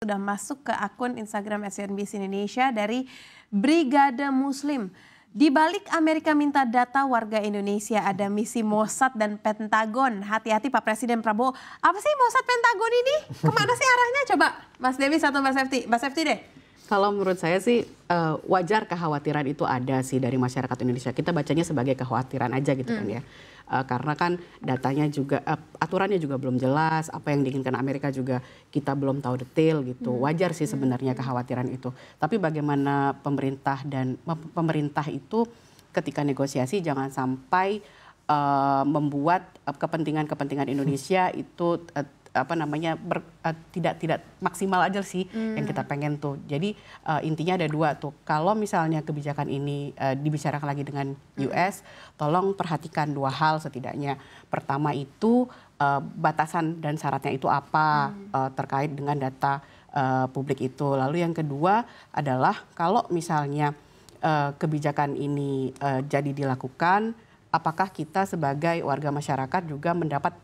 sudah masuk ke akun Instagram CNBC Indonesia dari Brigade Muslim. Di balik Amerika minta data warga Indonesia ada misi Mossad dan Pentagon. Hati-hati Pak Presiden Prabowo. Apa sih Mossad Pentagon ini? Kemana sih arahnya? Coba Mas Dewi atau Mbak Sefty? Mbak Sefty deh. Kalau menurut saya sih wajar kekhawatiran itu ada sih dari masyarakat Indonesia. Kita bacanya sebagai kekhawatiran aja gitu kan ya. Karena kan datanya juga, aturannya juga belum jelas, apa yang diinginkan Amerika juga kita belum tahu detail gitu. Wajar sih sebenarnya kekhawatiran itu. Tapi bagaimana pemerintah itu ketika negosiasi jangan sampai membuat kepentingan Indonesia itu tidak maksimal aja sih yang kita pengen tuh. Jadi intinya ada dua tuh. Kalau misalnya kebijakan ini dibicarakan lagi dengan US, tolong perhatikan dua hal setidaknya. Pertama itu batasan dan syaratnya itu apa terkait dengan data publik itu. Lalu yang kedua adalah kalau misalnya kebijakan ini jadi dilakukan, apakah kita sebagai warga masyarakat juga mendapat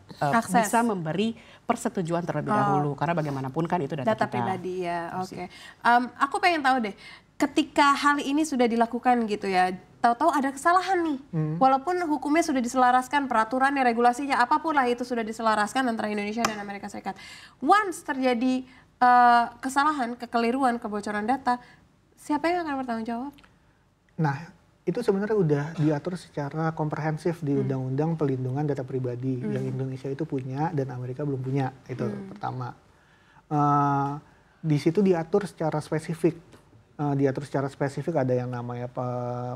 bisa memberi persetujuan terlebih dahulu, karena bagaimanapun kan itu data kita. Pribadi ya, oke. Aku pengen tahu deh, ketika hal ini sudah dilakukan gitu ya, tahu-tahu ada kesalahan nih, walaupun hukumnya sudah diselaraskan, peraturannya, regulasinya, apapun lah itu sudah diselaraskan antara Indonesia dan Amerika Serikat. Once terjadi kesalahan, kekeliruan, kebocoran data, siapa yang akan bertanggung jawab? Nah, itu sebenarnya udah diatur secara komprehensif di Undang-Undang Pelindungan Data Pribadi yang Indonesia itu punya dan Amerika belum punya. Itu pertama. Di situ diatur secara spesifik. Ada yang namanya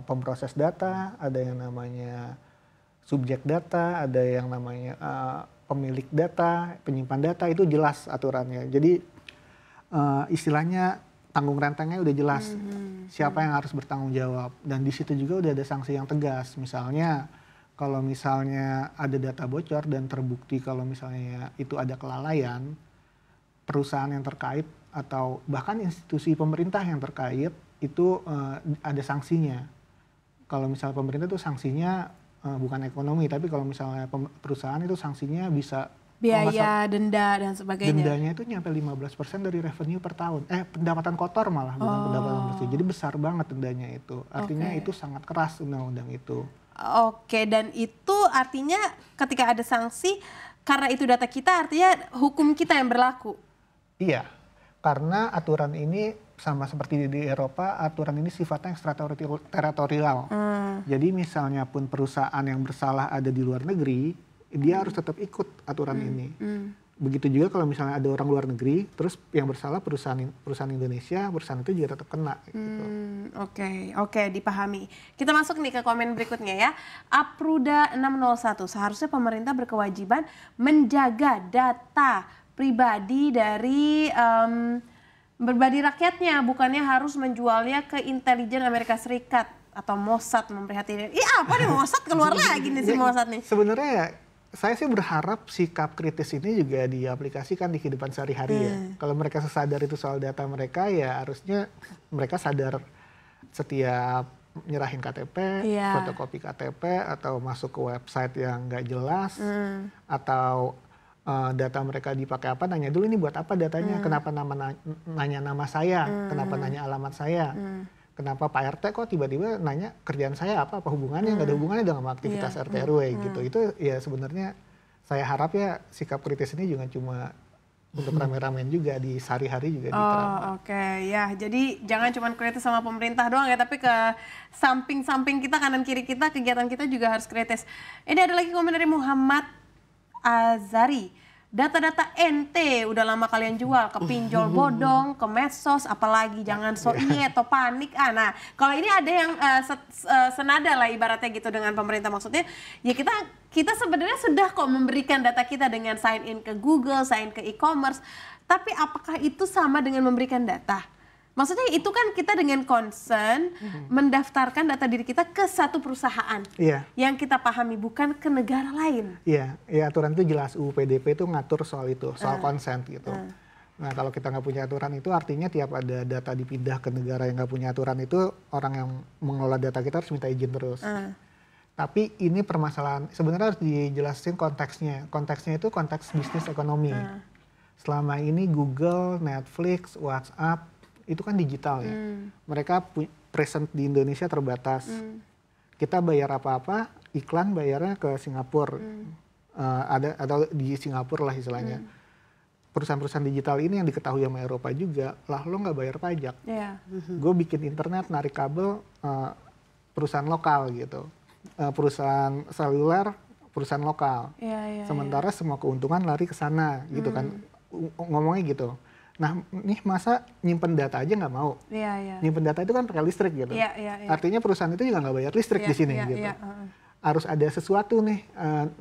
pemproses data, ada yang namanya subjek data, ada yang namanya pemilik data, penyimpan data, itu jelas aturannya. Jadi istilahnya tanggung rentengnya udah jelas siapa yang harus bertanggung jawab, dan di situ juga udah ada sanksi yang tegas. Misalnya kalau misalnya ada data bocor dan terbukti kalau misalnya itu ada kelalaian, perusahaan yang terkait atau bahkan institusi pemerintah yang terkait itu ada sanksinya. Kalau misalnya pemerintah itu sanksinya bukan ekonomi, tapi kalau misalnya perusahaan itu sanksinya bisa biaya, denda dan sebagainya. Dendanya itu nyampe 15% dari revenue per tahun. Pendapatan kotor malah, bukan pendapatan bersih. Jadi besar banget dendanya itu. Artinya itu sangat keras undang-undang itu. Oke, dan itu artinya ketika ada sanksi, karena itu data kita, artinya hukum kita yang berlaku? Iya, karena aturan ini sama seperti di Eropa, aturan ini sifatnya ekstrateritorial. Jadi misalnya pun perusahaan yang bersalah ada di luar negeri, dia harus tetap ikut aturan ini. Begitu juga kalau misalnya ada orang luar negeri, terus yang bersalah perusahaan Indonesia, perusahaan itu juga tetap kena. Gitu. Oke, dipahami. Kita masuk nih ke komen berikutnya ya. Apruda 601, seharusnya pemerintah berkewajiban menjaga data pribadi dari berbagi rakyatnya, bukannya harus menjualnya ke intelijen Amerika Serikat atau Mossad memprihatinkan. Apa nih Mossad keluar lagi nih si Mossad nih? Sebenarnya ya, saya sih berharap sikap kritis ini juga diaplikasikan di kehidupan sehari-hari ya. Kalau mereka sadar itu soal data mereka, ya harusnya mereka sadar setiap nyerahin KTP, fotokopi KTP, atau masuk ke website yang nggak jelas, atau data mereka dipakai apa, nanya dulu ini buat apa datanya, kenapa nanya nama saya, kenapa nanya alamat saya. Kenapa Pak RT kok tiba-tiba nanya kerjaan saya apa hubungannya, nggak ada hubungannya dengan aktivitas RT RW gitu. Itu ya sebenarnya saya harap ya sikap kritis ini juga cuma untuk rame-ramean juga di sehari-hari juga diterapkan. Ya, jadi jangan cuma kritis sama pemerintah doang ya, tapi ke samping-samping kita, kanan kiri kita, kegiatan kita juga harus kritis. Ini ada lagi komen dari Muhammad Azari. Data-data ente udah lama kalian jual ke pinjol bodong, ke medsos, apalagi jangan atau panik. Nah, kalau ini ada yang senada lah ibaratnya gitu dengan pemerintah, maksudnya ya kita sebenarnya sudah kok memberikan data kita dengan sign in ke Google, sign ke e-commerce, tapi apakah itu sama dengan memberikan data? Maksudnya itu kan kita dengan concern mendaftarkan data diri kita ke satu perusahaan yang kita pahami, bukan ke negara lain. Iya, aturan itu jelas, UU PDP itu ngatur soal itu, soal consent gitu. Nah kalau kita nggak punya aturan itu artinya tiap ada data dipindah ke negara yang nggak punya aturan itu, orang yang mengelola data kita harus minta izin terus. Tapi ini permasalahan, sebenarnya harus dijelasin konteksnya. Konteksnya itu konteks bisnis ekonomi. selama ini Google, Netflix, WhatsApp itu kan digital ya. Mereka present di Indonesia terbatas. Kita bayar apa-apa, iklan bayarnya ke Singapura. Ada atau di Singapura lah istilahnya. Perusahaan-perusahaan digital ini yang diketahui sama Eropa juga, lah lo nggak bayar pajak. Gue bikin internet, narik kabel, perusahaan lokal gitu. Perusahaan seluler, perusahaan lokal. Sementara semua keuntungan lari ke sana gitu kan. Ngomongnya gitu. Nah, nih masa nyimpen data aja nggak mau? Nyimpen data itu kan pakai listrik gitu. Artinya perusahaan itu juga nggak bayar listrik di sini gitu. Harus ada sesuatu nih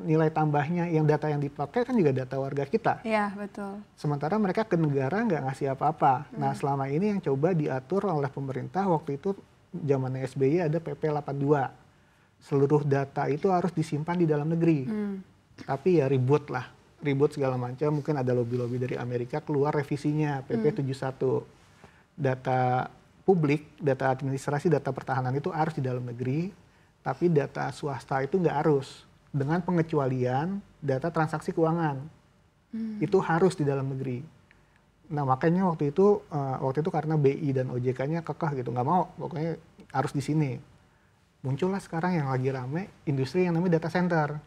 nilai tambahnya, yang data yang dipakai kan juga data warga kita. Betul. Sementara mereka ke negara nggak ngasih apa-apa. Nah, selama ini yang coba diatur oleh pemerintah waktu itu zaman SBY ada PP 82. Seluruh data itu harus disimpan di dalam negeri. Tapi ya ribut segala macam, mungkin ada lobby-lobby dari Amerika, keluar revisinya PP 71. Data publik, data administrasi, data pertahanan itu harus di dalam negeri, tapi data swasta itu nggak harus. Dengan pengecualian data transaksi keuangan, itu harus di dalam negeri. Nah makanya waktu itu karena BI dan OJK-nya kekeh gitu, nggak mau, pokoknya harus di sini. Muncullah sekarang yang lagi rame, industri yang namanya data center.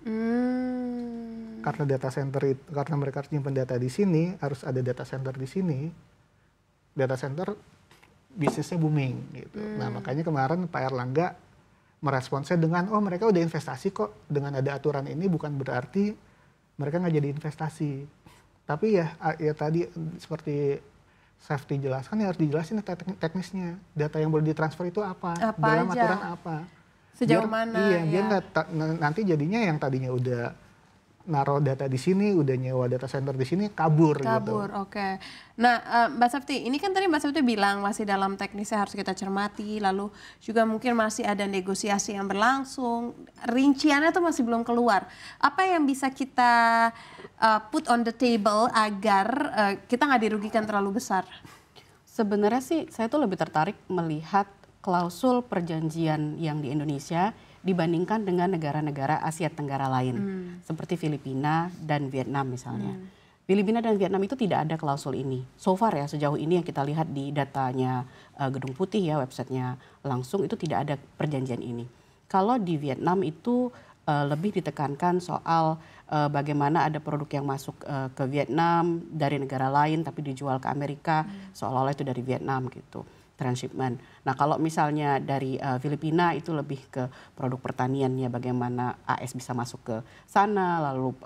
Karena data center itu, karena mereka harus nyimpen data di sini, harus ada data center di sini. Data center bisnisnya booming gitu. Nah, makanya kemarin Pak Erlangga meresponsnya dengan mereka udah investasi kok. Dengan ada aturan ini bukan berarti mereka nggak jadi investasi. Tapi ya tadi seperti Safety jelaskan, ya harus dijelasin teknisnya. Data yang boleh ditransfer itu apa dalam aja? Aturan apa? Sejauh mana? Iya, biar nanti jadinya yang tadinya udah naruh data di sini, udah nyewa data center di sini, kabur gitu. Oke. Nah, Mbak Safety, ini kan tadi Mbak Safety bilang masih dalam teknisnya harus kita cermati, lalu juga mungkin masih ada negosiasi yang berlangsung, rinciannya tuh masih belum keluar. Apa yang bisa kita put on the table agar kita nggak dirugikan terlalu besar? Sebenarnya sih saya tuh lebih tertarik melihat klausul perjanjian yang di Indonesia dibandingkan dengan negara-negara Asia Tenggara lain, seperti Filipina dan Vietnam misalnya. Filipina dan Vietnam itu tidak ada klausul ini. So far ya, sejauh ini yang kita lihat di datanya Gedung Putih ya, websitenya langsung, itu tidak ada perjanjian ini. Kalau di Vietnam itu lebih ditekankan soal bagaimana ada produk yang masuk ke Vietnam dari negara lain tapi dijual ke Amerika, seolah-olah itu dari Vietnam gitu. Transshipment. Nah kalau misalnya dari Filipina itu lebih ke produk pertaniannya, bagaimana AS bisa masuk ke sana, lalu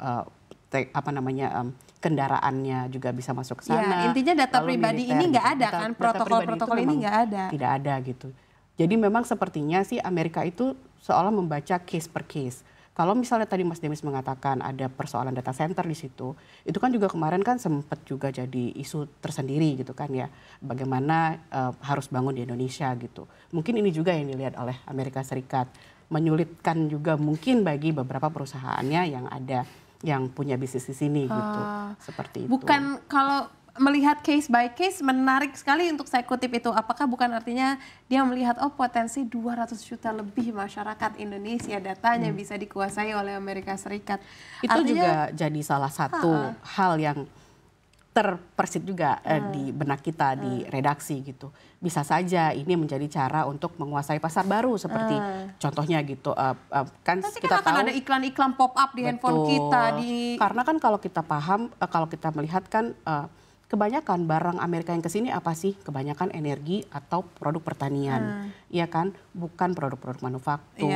kendaraannya juga bisa masuk ke sana. Ya, intinya data pribadi ini nggak ada kan, protokol-protokol ini nggak ada. Tidak ada gitu. Jadi memang sepertinya sih Amerika itu seolah membaca case per case. Kalau misalnya tadi Mas Demis mengatakan ada persoalan data center di situ, itu kan juga kemarin kan sempat juga jadi isu tersendiri gitu kan ya, bagaimana harus bangun di Indonesia gitu. Mungkin ini juga yang dilihat oleh Amerika Serikat, menyulitkan juga mungkin bagi beberapa perusahaannya yang ada, yang punya bisnis di sini gitu, seperti itu. Bukan, kalau melihat case by case menarik sekali untuk saya kutip itu. Apakah bukan artinya dia melihat potensi 200 juta lebih masyarakat Indonesia datanya bisa dikuasai oleh Amerika Serikat. Itu artinya, juga jadi salah satu hal yang terpersit juga di benak kita di redaksi gitu. Bisa saja ini menjadi cara untuk menguasai pasar baru seperti contohnya gitu. Kan pasti kita akan tahu ada iklan-iklan pop up di handphone kita. Karena kan kalau kita paham, kalau kita melihat kan kebanyakan barang Amerika yang kesini apa sih? Kebanyakan energi atau produk pertanian, ya kan? Bukan produk-produk manufaktur,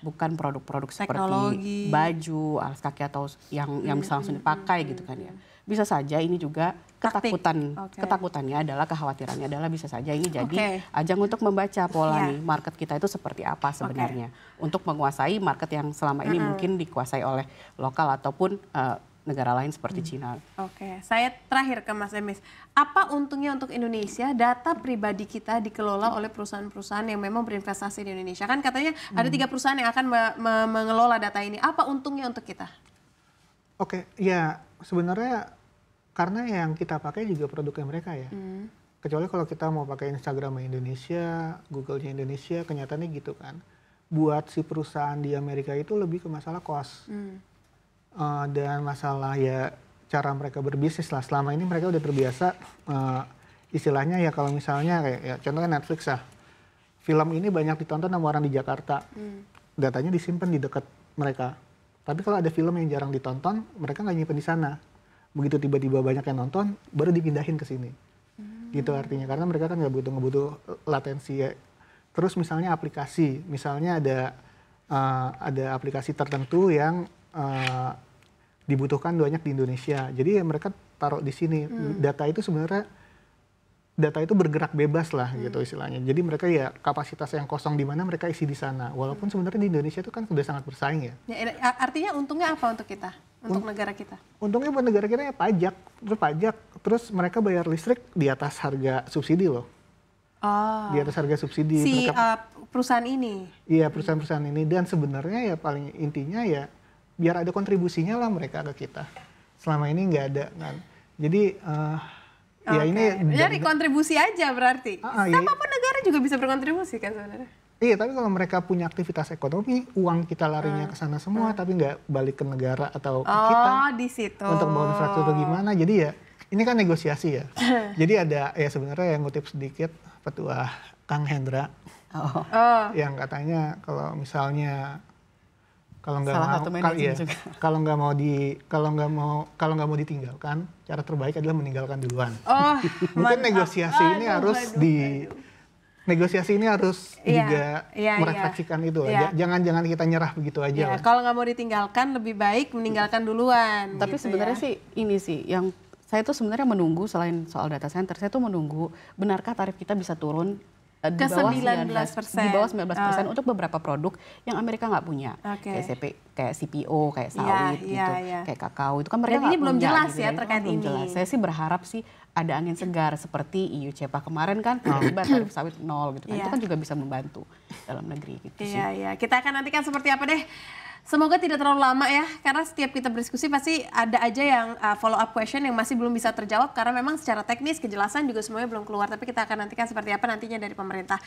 bukan produk-produk seperti baju, alas kaki atau yang bisa langsung dipakai gitu kan ya. Bisa saja ini juga ketakutannya adalah, kekhawatirannya adalah bisa saja ini jadi ajang untuk membaca pola nih market kita itu seperti apa sebenarnya, untuk menguasai market yang selama ini mungkin dikuasai oleh lokal ataupun negara lain seperti Cina. Saya terakhir ke Mas Demis. Apa untungnya untuk Indonesia data pribadi kita dikelola oleh perusahaan-perusahaan yang memang berinvestasi di Indonesia? Kan katanya ada 3 perusahaan yang akan mengelola data ini. Apa untungnya untuk kita? Ya sebenarnya karena yang kita pakai juga produknya mereka ya. Kecuali kalau kita mau pakai Instagram Indonesia, Google-nya Indonesia, kenyataannya gitu kan. Buat si perusahaan di Amerika itu lebih ke masalah cost. Dan masalah ya cara mereka berbisnis lah. Selama ini mereka udah terbiasa istilahnya ya kalau misalnya kayak ya, contohnya Netflix lah. Film ini banyak ditonton sama orang di Jakarta. Datanya disimpan di dekat mereka. Tapi kalau ada film yang jarang ditonton, mereka nggak nyimpen di sana. Begitu tiba-tiba banyak yang nonton, baru dipindahin ke sini. Gitu artinya, karena mereka kan nggak butuh latensi ya. Terus misalnya aplikasi, misalnya ada aplikasi tertentu yang dibutuhkan banyak di Indonesia. Jadi ya mereka taruh di sini. Data itu bergerak bebas lah gitu istilahnya. Jadi mereka ya kapasitas yang kosong di mana mereka isi di sana. Walaupun sebenarnya di Indonesia itu kan sudah sangat bersaing ya. Artinya untungnya apa untuk kita? Untuk negara kita? Untungnya buat negara kita ya pajak. Terus mereka bayar listrik di atas harga subsidi loh. Oh. Di atas harga subsidi. Si perusahaan ini? Iya, perusahaan-perusahaan ini. Dan sebenarnya ya paling intinya ya biar ada kontribusinya lah mereka ke kita. Selama ini nggak ada kan. Jadi ya ini jadi kontribusi aja berarti. Siapapun iya. negara juga bisa berkontribusi kan sebenarnya. Iya, tapi kalau mereka punya aktivitas ekonomi, uang kita larinya ke sana semua, tapi nggak balik ke negara atau ke kita. Oh, di situ. Untuk bangun infrastruktur gimana? Jadi ya ini kan negosiasi ya. Jadi ada ya sebenarnya yang ngutip sedikit petua Kang Hendra yang katanya kalau misalnya kalau nggak mau ditinggalkan, cara terbaik adalah meninggalkan duluan. Oh, mungkin negosiasi ini harus juga merefleksikan itu. Jangan kita nyerah begitu aja. Ya, kalau nggak mau ditinggalkan, lebih baik meninggalkan duluan. Tapi gitu sebenarnya sih ini sih yang saya tuh sebenarnya menunggu selain soal data center, saya tuh menunggu benarkah tarif kita bisa turun di bawah 19%. Di bawah 19% untuk beberapa produk yang Amerika nggak punya. Kayak CPO, kayak sawit gitu, kayak kakao itu kan mereka nggak punya. Ini belum jelas gitu, ya terkait ini. Jelas. Saya sih berharap sih ada angin segar seperti EU CEPA kemarin kan tiba-tiba tarif sawit 0 gitu kan. Itu kan juga bisa membantu dalam negeri gitu sih. Iya, kita akan nantikan seperti apa deh. Semoga tidak terlalu lama ya, karena setiap kita berdiskusi pasti ada aja yang follow up question yang masih belum bisa terjawab karena memang secara teknis kejelasan juga semuanya belum keluar. Tapi kita akan nantikan seperti apa nantinya dari pemerintah.